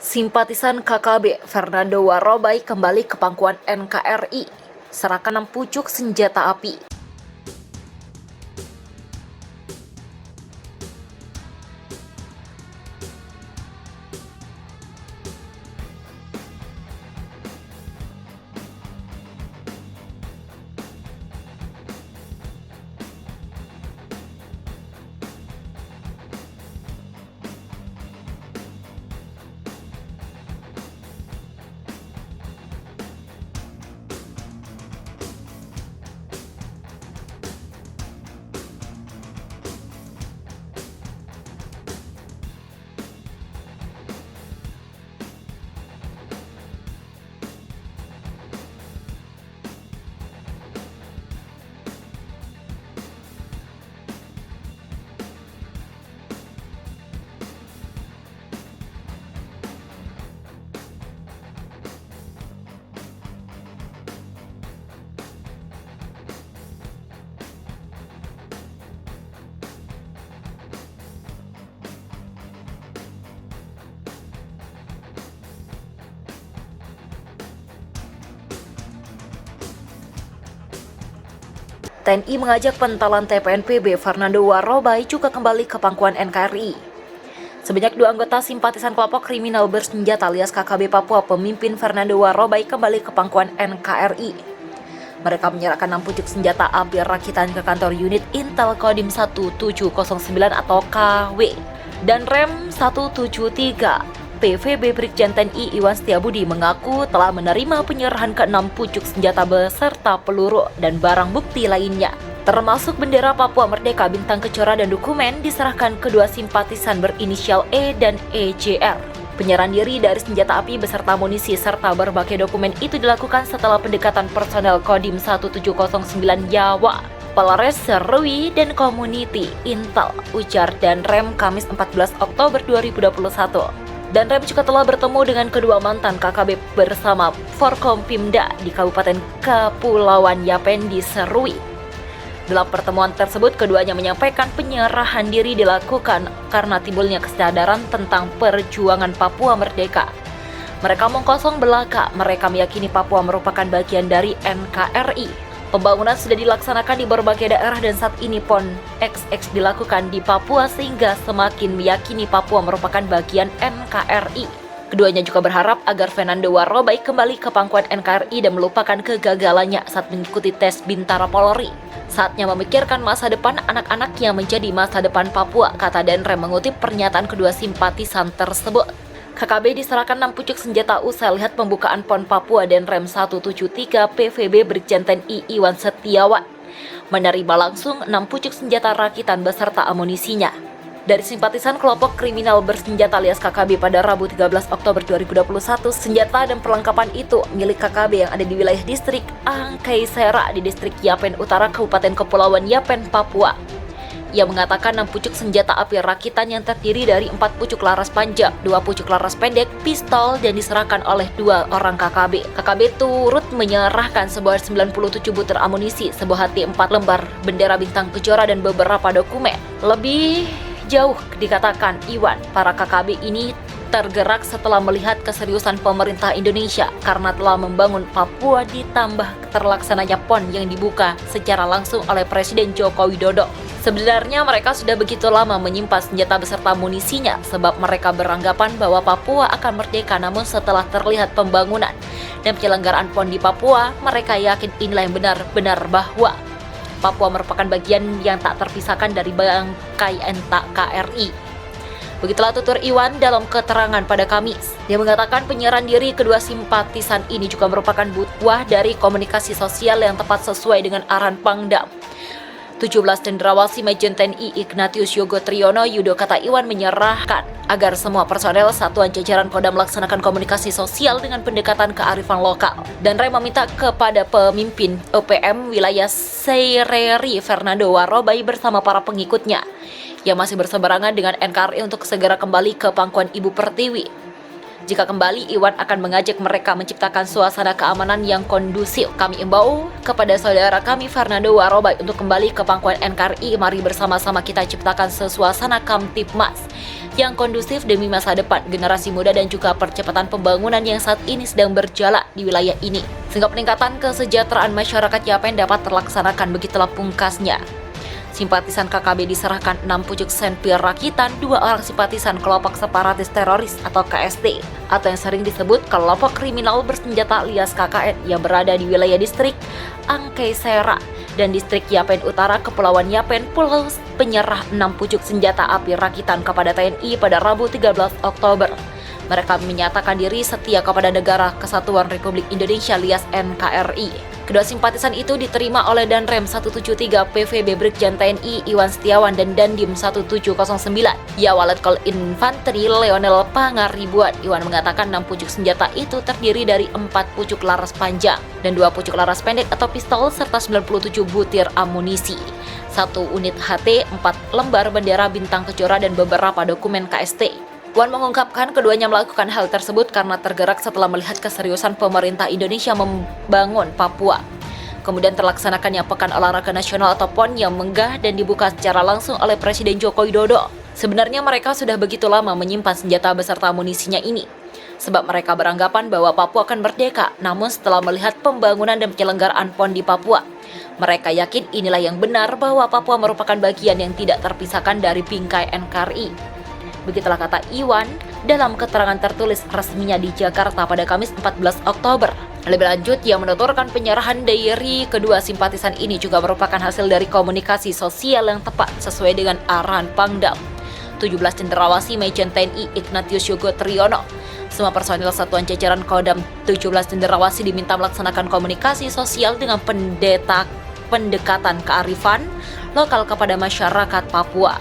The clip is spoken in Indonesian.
Simpatisan KKB Fernando Warobai kembali ke pangkuan NKRI, serahkan 6 pucuk senjata api. TNI mengajak pentalan TPNPB Fernando Warobai juga kembali ke pangkuan NKRI. Sebanyak 2 anggota simpatisan kelompok kriminal bersenjata alias KKB Papua pemimpin Fernando Warobai kembali ke pangkuan NKRI. Mereka menyerahkan 6 pucuk senjata api rakitan ke kantor unit Intel Kodim 1709 atau KW dan Rem 173. PVB Brigjen TNI Iwan Setiabudi mengaku telah menerima penyerahan ke-6 pucuk senjata beserta peluru dan barang bukti lainnya, termasuk bendera Papua Merdeka, bintang kecora dan dokumen diserahkan kedua simpatisan berinisial E dan EJR. Penyerahan diri dari senjata api beserta amunisi serta berbagai dokumen itu dilakukan setelah pendekatan personel Kodim 1709 Jawa, Polres Serui dan Community Intel, ujar dan Rem Kamis 14 Oktober 2021. Dan Rem juga telah bertemu dengan kedua mantan KKB bersama Forkompimda di Kabupaten Kepulauan Yapen di Serui. Dalam pertemuan tersebut, keduanya menyampaikan penyerahan diri dilakukan karena timbulnya kesadaran tentang perjuangan Papua Merdeka. Mereka mengkosong belaka, mereka meyakini Papua merupakan bagian dari NKRI. Pembangunan sudah dilaksanakan di berbagai daerah dan saat ini PON XX dilakukan di Papua sehingga semakin meyakini Papua merupakan bagian NKRI. Keduanya juga berharap agar Fernando Warobai kembali ke pangkuan NKRI dan melupakan kegagalannya saat mengikuti tes Bintara Polri. Saatnya memikirkan masa depan anak-anak yang menjadi masa depan Papua, kata Denrem mengutip pernyataan kedua simpatisan tersebut. KKB diserahkan 6 pucuk senjata usai lihat pembukaan PON Papua dan Rem 173 PVB Brigjen TNI Iwan Setiawan menerima langsung 6 pucuk senjata rakitan beserta amunisinya dari simpatisan kelompok kriminal bersenjata alias KKB pada Rabu 13 Oktober 2021. Senjata dan perlengkapan itu milik KKB yang ada di wilayah distrik Angkaisera di distrik Yapen Utara Kabupaten Kepulauan Yapen, Papua. Ia mengatakan 6 pucuk senjata api rakitan yang terdiri dari 4 pucuk laras panjang, 2 pucuk laras pendek, pistol, dan diserahkan oleh 2 orang KKB. KKB turut menyerahkan sebuah 97 butir amunisi, sebuah HT 4 lembar, bendera bintang kejora, dan beberapa dokumen. Lebih jauh dikatakan Iwan, para KKB ini tergerak setelah melihat keseriusan pemerintah Indonesia karena telah membangun Papua ditambah terlaksananya PON yang dibuka secara langsung oleh Presiden Joko Widodo. Sebenarnya mereka sudah begitu lama menyimpan senjata beserta amunisinya sebab mereka beranggapan bahwa Papua akan merdeka, namun setelah terlihat pembangunan dan penyelenggaraan PON di Papua, mereka yakin inilah yang benar-benar bahwa Papua merupakan bagian yang tak terpisahkan dari bangkai NKRI. Begitulah tutur Iwan dalam keterangan pada Kamis. Dia mengatakan penyerahan diri kedua simpatisan ini juga merupakan buah dari komunikasi sosial yang tepat sesuai dengan arahan Pangdam 17 Cendrawasih Majen TNI Ignatius Yogo Triyono Yudo, kata Iwan, menyerahkan agar semua personel satuan jajaran Kodam melaksanakan komunikasi sosial dengan pendekatan kearifan lokal. Dan Rem meminta kepada pemimpin OPM wilayah Sereri Fernando Warobai bersama para pengikutnya yang masih berseberangan dengan NKRI untuk segera kembali ke pangkuan Ibu Pertiwi. Jika kembali, Iwan akan mengajak mereka menciptakan suasana keamanan yang kondusif. Kami imbau kepada saudara kami Fernando Warobai untuk kembali ke pangkuan NKRI. Mari bersama-sama kita ciptakan suasana Kamtipmas yang kondusif demi masa depan generasi muda dan juga percepatan pembangunan yang saat ini sedang berjalan di wilayah ini. Sehingga peningkatan kesejahteraan masyarakat Yapen dapat terlaksanakan, begitulah pungkasnya. Simpatisan KKB diserahkan 6 pucuk senpi rakitan 2 orang simpatisan kelompok separatis teroris atau KST atau yang sering disebut kelompok kriminal bersenjata alias KKN yang berada di wilayah distrik Angkei Sera dan distrik Yapen Utara, Kepulauan Yapen, Pulau penyerah 6 pucuk senjata api rakitan kepada TNI pada Rabu 13 Oktober. Mereka menyatakan diri setia kepada Negara Kesatuan Republik Indonesia alias NKRI. Kedua simpatisan itu diterima oleh Danrem 173 PVB Brigjen TNI Iwan Setiawan dan Dandim 1709 Yawalet Kol Infanteri Leonel Pangaribuan. Iwan mengatakan 6 pucuk senjata itu terdiri dari 4 pucuk laras panjang dan 2 pucuk laras pendek atau pistol serta 97 butir amunisi, 1 unit HT, 4 lembar bendera bintang kejora dan beberapa dokumen KST. Wan mengungkapkan keduanya melakukan hal tersebut karena tergerak setelah melihat keseriusan pemerintah Indonesia membangun Papua. Kemudian terlaksanakannya Pekan Olahraga Nasional atau PON yang megah dan dibuka secara langsung oleh Presiden Joko Widodo. Sebenarnya mereka sudah begitu lama menyimpan senjata beserta amunisinya ini, sebab mereka beranggapan bahwa Papua akan merdeka. Namun setelah melihat pembangunan dan penyelenggaraan PON di Papua, mereka yakin inilah yang benar bahwa Papua merupakan bagian yang tidak terpisahkan dari bingkai NKRI. Begitulah kata Iwan dalam keterangan tertulis resminya di Jakarta pada Kamis 14 Oktober. Lebih lanjut, ia menuturkan penyerahan dari kedua simpatisan ini juga merupakan hasil dari komunikasi sosial yang tepat sesuai dengan arahan Pangdam 17 Cendrawasih Majen TNI Ignatius Yogo Triyono. Semua personil satuan jajaran Kodam 17 Cendrawasih diminta melaksanakan komunikasi sosial dengan pendekatan kearifan lokal kepada masyarakat Papua.